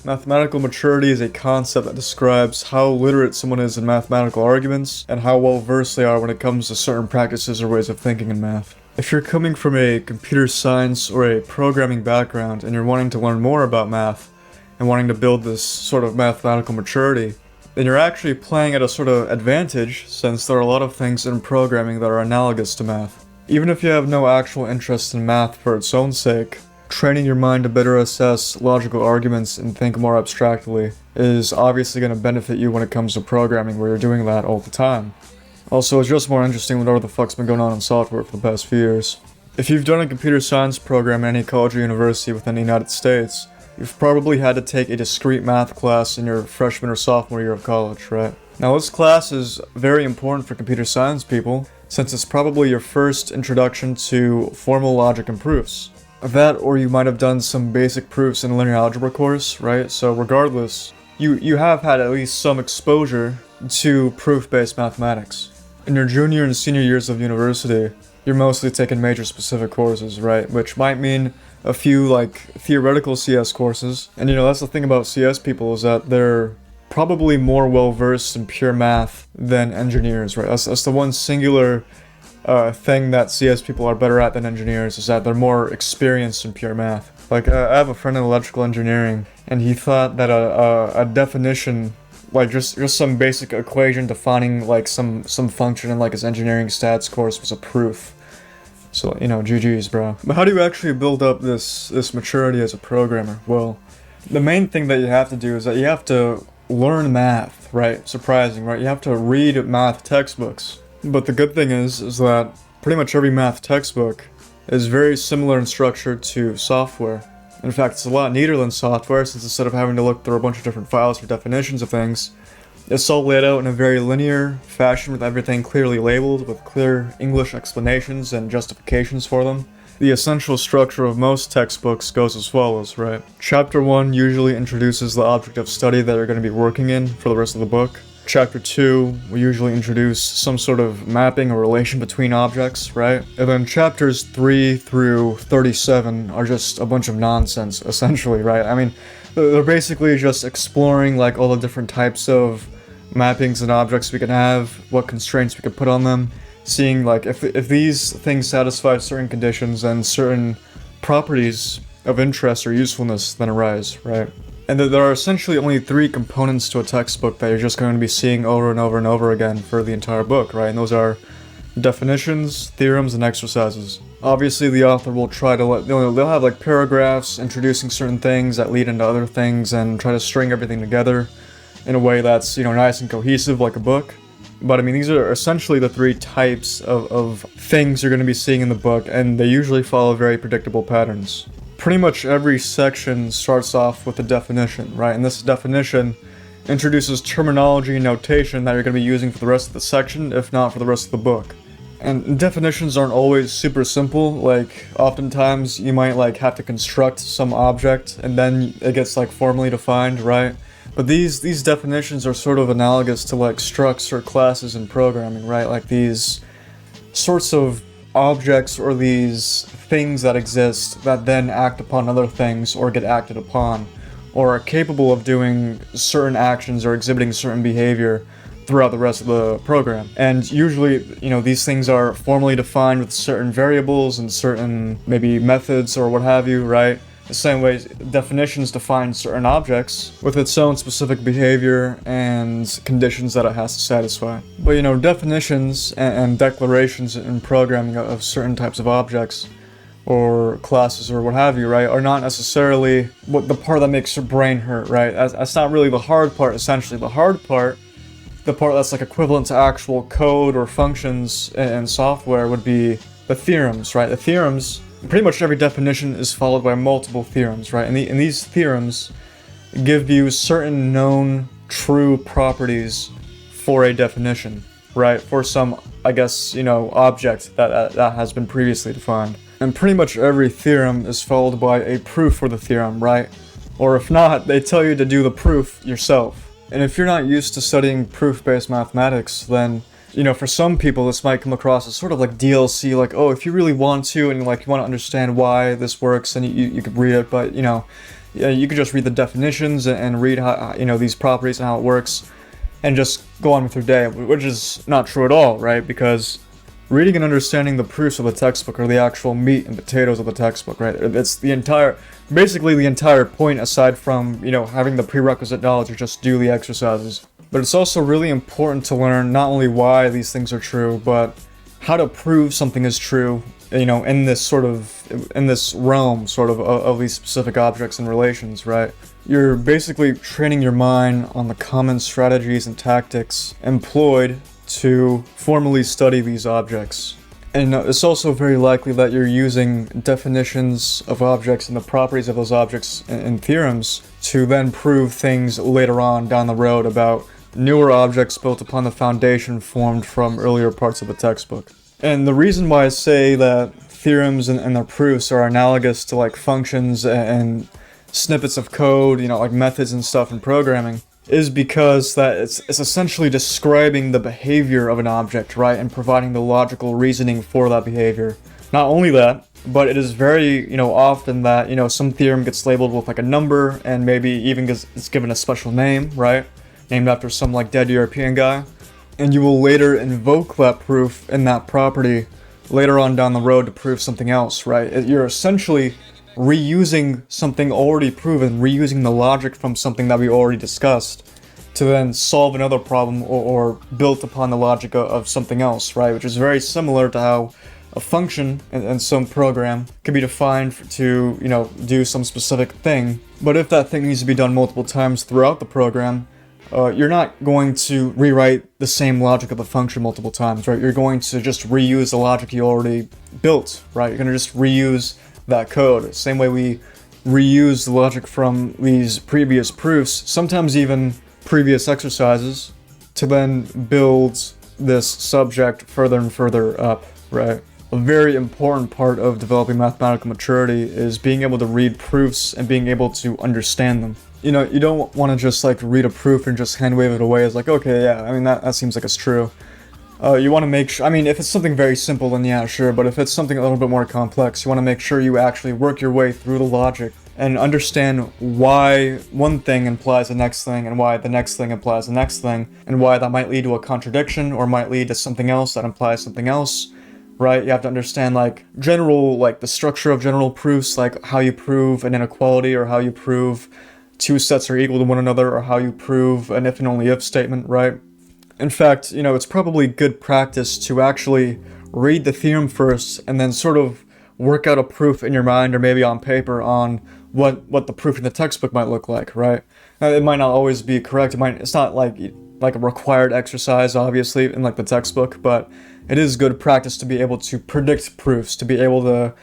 Mathematical maturity is a concept that describes how literate someone is in mathematical arguments and how well versed they are when it comes to certain practices or ways of thinking in math. If you're coming from a computer science or a programming background and you're wanting to learn more about math and wanting to build this sort of mathematical maturity, then you're actually playing at a sort of advantage, since there are a lot of things in programming that are analogous to math. Even if you have no actual interest in math for its own sake, training your mind to better assess logical arguments and think more abstractly is obviously going to benefit you when it comes to programming, where you're doing that all the time. Also, it's just more interesting than whatever the fuck's been going on in software for the past few years. If you've done a computer science program in any college or university within the United States, you've probably had to take a discrete math class in your freshman or sophomore year of college, right? Now, this class is very important for computer science people, since it's probably your first introduction to formal logic and proofs. That, or you might have done some basic proofs in a linear algebra course, right? So regardless, you have had at least some exposure to proof-based mathematics. In your junior and senior years of university, you're mostly taking major specific courses, right? Which might mean a few, theoretical CS courses. And that's the thing about CS people, is that they're probably more well-versed in pure math than engineers, right? That's the one singular thing that CS people are better at than engineers, is that they're more experienced in pure math. I have a friend in electrical engineering, and he thought that a definition, just some basic equation defining some function in his engineering stats course, was a proof. So GG's, bro. But how do you actually build up this maturity as a programmer? Well, the main thing that you have to do is that you have to learn math, right? Surprising, right? You have to read math textbooks. But the good thing is that pretty much every math textbook is very similar in structure to software. In fact, it's a lot neater than software, since instead of having to look through a bunch of different files for definitions of things, it's all laid out in a very linear fashion, with everything clearly labeled, with clear English explanations and justifications for them. The essential structure of most textbooks goes as follows, right? Chapter 1 usually introduces the object of study that you're going to be working in for the rest of the book. Chapter 2 will usually introduce some sort of mapping or relation between objects, right? And then chapters 3 through 37 are just a bunch of nonsense, essentially, right? I mean, they're basically just exploring all the different types of mappings and objects we can have, what constraints we could put on them, seeing if these things satisfy certain conditions, and certain properties of interest or usefulness then arise, right? And there are essentially only 3 components to a textbook that you're just going to be seeing over and over and over again for the entire book, right? And those are definitions, theorems, and exercises. Obviously, the author will try to they'll have paragraphs introducing certain things that lead into other things, and try to string everything together in a way that's, nice and cohesive like a book. But I mean, these are essentially the 3 types of things you're going to be seeing in the book, and they usually follow very predictable patterns. Pretty much every section starts off with a definition, right? And this definition introduces terminology and notation that you're going to be using for the rest of the section, if not for the rest of the book. And definitions aren't always super simple. Oftentimes you might have to construct some object and then it gets formally defined, right? But these definitions are sort of analogous to structs or classes in programming, right? These sorts of objects, or these things that exist that then act upon other things, or get acted upon, or are capable of doing certain actions or exhibiting certain behavior throughout the rest of the program. And usually, these things are formally defined with certain variables and certain maybe methods or what have you, right? The same way definitions define certain objects with its own specific behavior and conditions that it has to satisfy. But definitions and declarations in programming of certain types of objects or classes or what have you, right, are not necessarily the part that makes your brain hurt, right? That's not really the hard part, essentially. The hard part, the part that's equivalent to actual code or functions in software, would be the theorems, right? The theorems, pretty much every definition is followed by multiple theorems, right? And these theorems give you certain known true properties for a definition, right? For some, object that has been previously defined. And pretty much every theorem is followed by a proof for the theorem, right? Or if not, they tell you to do the proof yourself. And if you're not used to studying proof-based mathematics, then for some people, this might come across as sort of DLC, if you really want to, and you want to understand why this works, then you could read it, but, Yeah, you could just read the definitions and read how, these properties and how it works, and just go on with your day, which is not true at all, right? Because reading and understanding the proofs of the textbook are the actual meat and potatoes of the textbook, right? It's basically the entire point, aside from, having the prerequisite knowledge to just do the exercises. But it's also really important to learn not only why these things are true, but how to prove something is true, in this realm, of these specific objects and relations, right? You're basically training your mind on the common strategies and tactics employed to formally study these objects. And it's also very likely that you're using definitions of objects and the properties of those objects and theorems to then prove things later on down the road about newer objects built upon the foundation formed from earlier parts of the textbook. And the reason why I say that theorems and their proofs are analogous to like functions and snippets of code, like methods and stuff in programming, is because that it's essentially describing the behavior of an object, right, and providing the logical reasoning for that behavior. Not only that, but it is very, often that, some theorem gets labeled with like a number, and maybe even it's given a special name, right, named after some like dead European guy, and you will later invoke that proof in that property later on down the road to prove something else, right? You're essentially reusing something already proven, reusing the logic from something that we already discussed to then solve another problem or built upon the logic of something else, right? Which is very similar to how a function in some program can be defined to, do some specific thing. But if that thing needs to be done multiple times throughout the program, you're not going to rewrite the same logic of the function multiple times, right? You're going to just reuse the logic you already built, right? You're going to just reuse that code. Same way we reuse the logic from these previous proofs, sometimes even previous exercises, to then build this subject further and further up, right? A very important part of developing mathematical maturity is being able to read proofs and being able to understand them. You don't want to just like read a proof and just hand wave it away as like, okay, yeah, that seems like it's true. You want to make sure, if it's something very simple, then yeah, sure, but if it's something a little bit more complex, you want to make sure you actually work your way through the logic and understand why one thing implies the next thing and why the next thing implies the next thing, and why that might lead to a contradiction or might lead to something else that implies something else, right? You have to understand the structure of general proofs, like how you prove an inequality or how you prove two sets are equal to one another, or how you prove an if and only if statement, right? In fact, it's probably good practice to actually read the theorem first and then sort of work out a proof in your mind or maybe on paper on what the proof in the textbook might look like, right? Now, it might not always be correct. It's not like a required exercise, obviously, in like the textbook, but it is good practice to be able to predict proofs, to be able to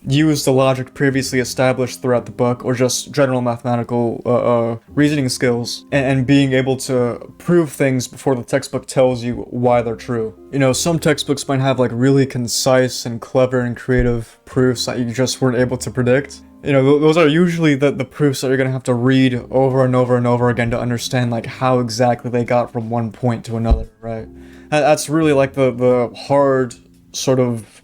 use the logic previously established throughout the book, or just general mathematical reasoning skills, and being able to prove things before the textbook tells you why they're true. Some textbooks might have like really concise and clever and creative proofs that you just weren't able to predict. Those are usually the proofs that you're gonna have to read over and over and over again to understand like how exactly they got from one point to another, right? That's really like the hard sort of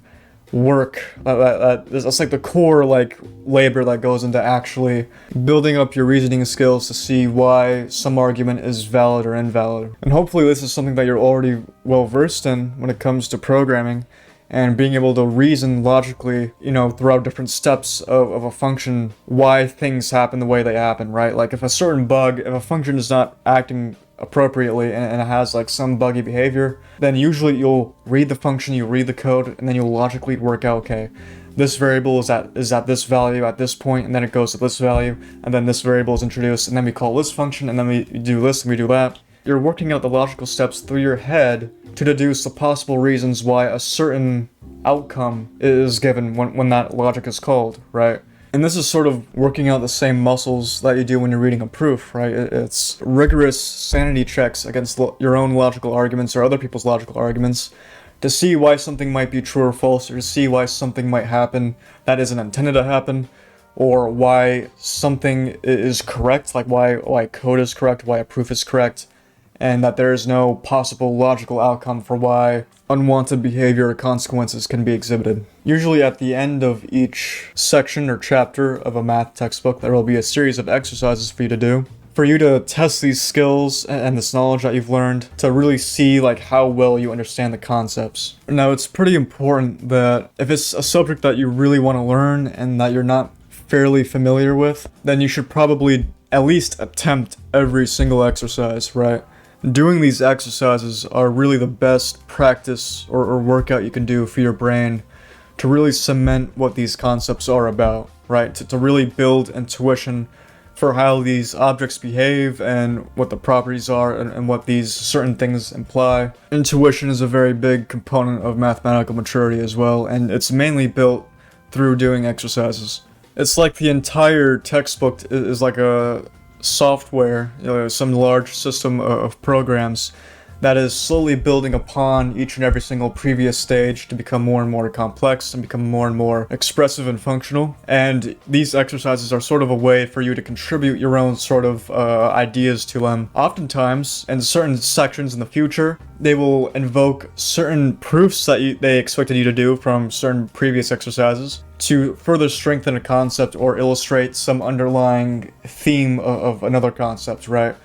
work that's like the core like labor that goes into actually building up your reasoning skills to see why some argument is valid or invalid. And hopefully this is something that you're already well versed in when it comes to programming and being able to reason logically, throughout different steps of a function, why things happen the way they happen, right? Like if a function is not acting appropriately and it has like some buggy behavior, then usually you'll read the function, you read the code, and then you'll logically work out, okay, this variable is at this value at this point, and then it goes to this value, and then this variable is introduced, and then we call this function, and then we do this and we do that. You're working out the logical steps through your head to deduce the possible reasons why a certain outcome is given when that logic is called, right? And this is sort of working out the same muscles that you do when you're reading a proof, right? It's rigorous sanity checks against your own logical arguments or other people's logical arguments to see why something might be true or false, or to see why something might happen that isn't intended to happen, or why something is correct, like why code is correct, why a proof is correct, and that there is no possible logical outcome for why unwanted behavior or consequences can be exhibited. Usually at the end of each section or chapter of a math textbook, there will be a series of exercises for you to do, for you to test these skills and this knowledge that you've learned, to really see like how well you understand the concepts. Now, it's pretty important that if it's a subject that you really want to learn and that you're not fairly familiar with, then you should probably at least attempt every single exercise, right? Doing these exercises are really the best practice or workout you can do for your brain to really cement what these concepts are about, right? To really build intuition for how these objects behave and what the properties are and what these certain things imply. Intuition is a very big component of mathematical maturity as well, and it's mainly built through doing exercises. It's like the entire textbook is like a software, some large system of programs that is slowly building upon each and every single previous stage to become more and more complex and become more and more expressive and functional. And these exercises are sort of a way for you to contribute your own sort of ideas to them. Oftentimes, in certain sections in the future, they will invoke certain proofs that they expected you to do from certain previous exercises to further strengthen a concept or illustrate some underlying theme of another concept, right?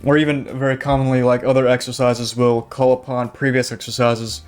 Or even very commonly, like other exercises will call upon previous exercises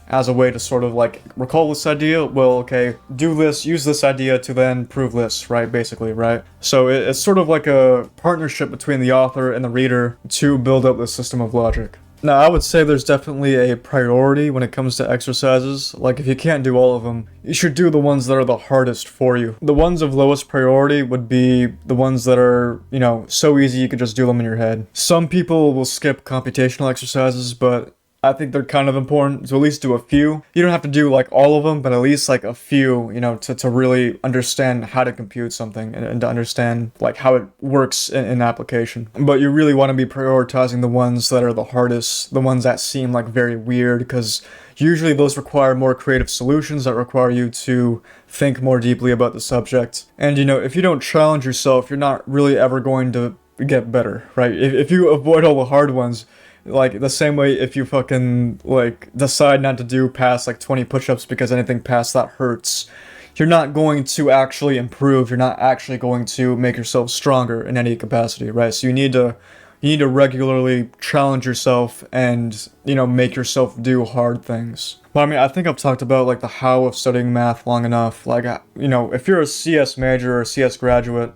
as a way to sort of like recall this idea. Well, okay, do this, use this idea to then prove this, right? Basically, right? So it's sort of like a partnership between the author and the reader to build up this system of logic. Now, I would say there's definitely a priority when it comes to exercises. Like, if you can't do all of them, you should do the ones that are the hardest for you. The ones of lowest priority would be the ones that are, so easy you could just do them in your head. Some people will skip computational exercises, but I think they're kind of important to at least do a few. You don't have to do like all of them, but at least like a few, to really understand how to compute something and to understand like how it works in application. But you really want to be prioritizing the ones that are the hardest, the ones that seem like very weird, because usually those require more creative solutions that require you to think more deeply about the subject. And if you don't challenge yourself, you're not really ever going to get better, right? If you avoid all the hard ones, like, the same way if you fucking, like, decide not to do past, like, 20 push-ups because anything past that hurts, you're not going to actually improve, you're not actually going to make yourself stronger in any capacity, right? So you need to regularly challenge yourself and, make yourself do hard things. But I mean, I think I've talked about, like, the how of studying math long enough. Like, if you're a CS major or a CS graduate,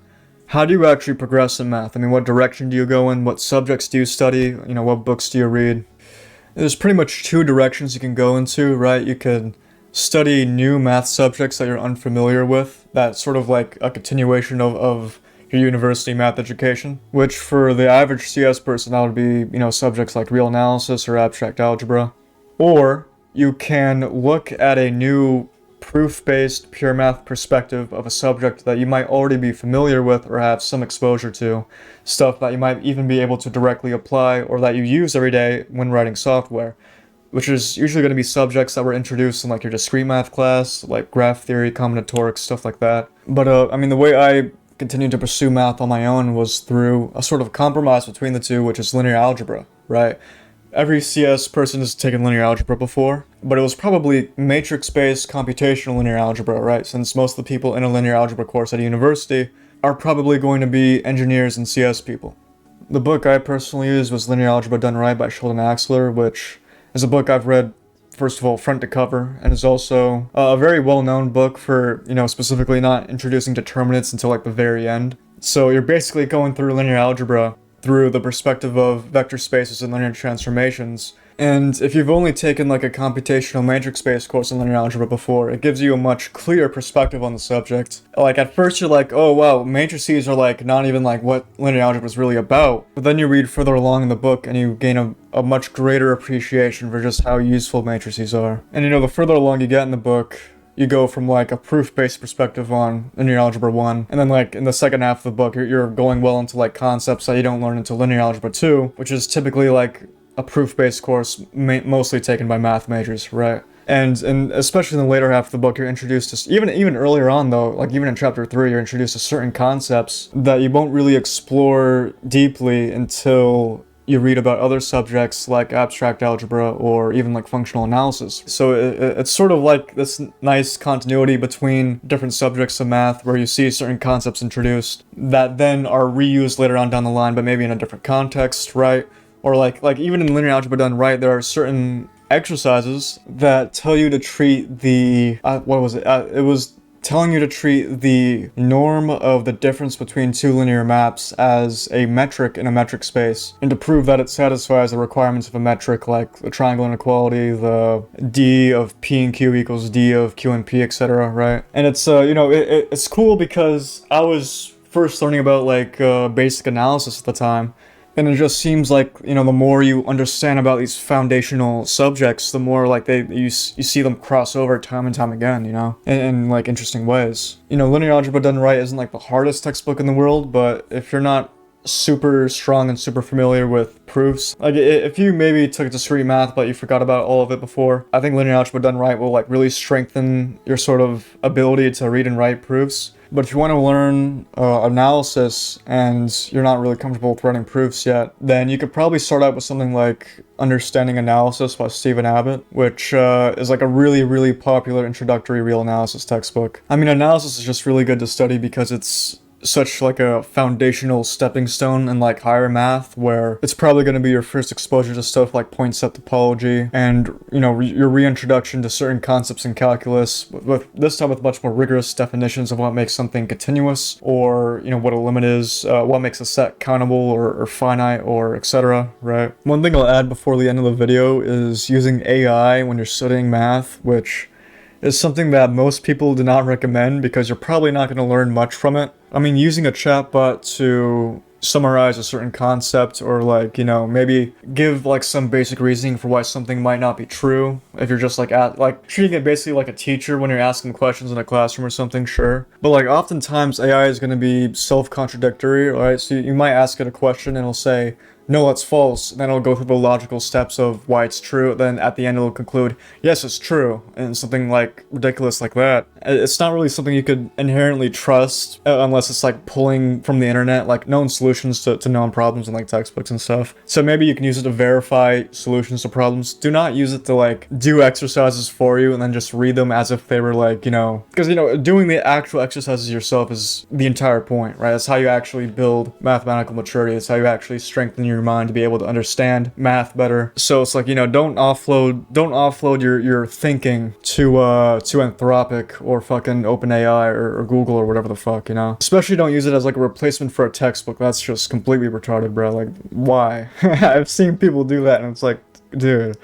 how do you actually progress in math? I mean, what direction do you go in? What subjects do you study? What books do you read? There's pretty much two directions you can go into, right? You could study new math subjects that you're unfamiliar with. That's sort of like a continuation of your university math education, which for the average CS person, that would be, subjects like real analysis or abstract algebra. Or you can look at a new proof-based pure math perspective of a subject that you might already be familiar with or have some exposure to, stuff that you might even be able to directly apply or that you use every day when writing software, which is usually going to be subjects that were introduced in like your discrete math class, like graph theory, combinatorics, stuff like that. But I mean, the way I continued to pursue math on my own was through a sort of compromise between the two, which is linear algebra, right? Every CS person has taken linear algebra before, but it was probably matrix-based computational linear algebra, right? Since most of the people in a linear algebra course at a university are probably going to be engineers and CS people. The book I personally used was Linear Algebra Done Right by Sheldon Axler, which is a book I've read, first of all, front to cover, and is also a very well-known book for, specifically not introducing determinants until like the very end. So you're basically going through linear algebra through the perspective of vector spaces and linear transformations. And if you've only taken like a computational matrix-based course in linear algebra before, it gives you a much clearer perspective on the subject. Like at first you're like, oh wow, matrices are like not even like what linear algebra is really about. But then you read further along in the book and you gain a much greater appreciation for just how useful matrices are. And the further along you get in the book, you go from like a proof-based perspective on linear algebra 1, and then like in the second half of the book, you're going well into like concepts that you don't learn until linear algebra 2, which is typically like a proof-based course mostly taken by math majors, right? And especially in the later half of the book, you're introduced to, even earlier on though, like even in chapter 3, you're introduced to certain concepts that you won't really explore deeply until you read about other subjects like abstract algebra or even like functional analysis. So it's sort of like this nice continuity between different subjects of math where you see certain concepts introduced that then are reused later on down the line, but maybe in a different context, right? Or like even in linear algebra done right, there are certain exercises that tell you to treat the, what was it? It was telling you to treat the norm of the difference between two linear maps as a metric in a metric space, and to prove that it satisfies the requirements of a metric like the triangle inequality, the d of p and q equals d of q and p, etc., right? And it's, you know, it's cool because I was first learning about like basic analysis at the time. And it just seems like, you know, the more you understand about these foundational subjects, the more like you see them cross over time and time again, you know, in like interesting ways. You know, linear algebra done right isn't like the hardest textbook in the world, but if you're not super strong and super familiar with proofs, like if you maybe took discrete math but you forgot about all of it before, I think linear algebra done right will like really strengthen your sort of ability to read and write proofs. But if you want to learn analysis and you're not really comfortable with writing proofs yet, then you could probably start out with something like Understanding Analysis by Stephen Abbott, which is like a really popular introductory real analysis textbook. I mean, analysis is just really good to study because it's such like a foundational stepping stone in like higher math, where it's probably going to be your first exposure to stuff like point set topology and, you know, your reintroduction to certain concepts in calculus, with this time with much more rigorous definitions of what makes something continuous, or, you know, what a limit is, what makes a set countable or finite, or etc., right? One thing I'll add before the end of the video is using AI when you're studying math, which is something that most people do not recommend because you're probably not going to learn much from it. I mean, using a chatbot to summarize a certain concept, or like, you know, maybe give like some basic reasoning for why something might not be true, if you're just like treating it basically like a teacher when you're asking questions in a classroom or something, sure. But like oftentimes AI is going to be self-contradictory, right? So you might ask it a question and it'll say, no, that's false. Then it'll go through the logical steps of why it's true. Then at the end it'll conclude, yes, it's true. And something like ridiculous like that. It's not really something you could inherently trust unless it's like pulling from the internet, like known solutions to known problems in like textbooks and stuff. So maybe you can use it to verify solutions to problems. Do not use it to like do exercises for you and then just read them as if they were like, you know, because, you know, doing the actual exercises yourself is the entire point, right? That's how you actually build mathematical maturity. It's how you actually strengthen your mind to be able to understand math better. So it's like, you know, don't offload your thinking to Anthropic or fucking OpenAI or Google or whatever the fuck, you know. Especially don't use it as like a replacement for a textbook. That's just completely retarded, bro. Like, why? I've seen people do that and it's like, dude,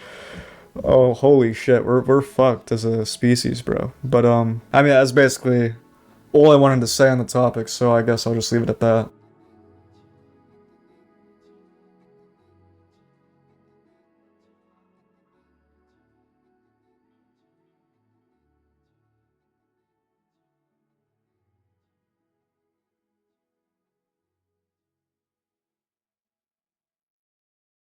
oh holy shit, we're fucked as a species, bro. But I mean, that's basically all I wanted to say on the topic, so I guess I'll just leave it at that.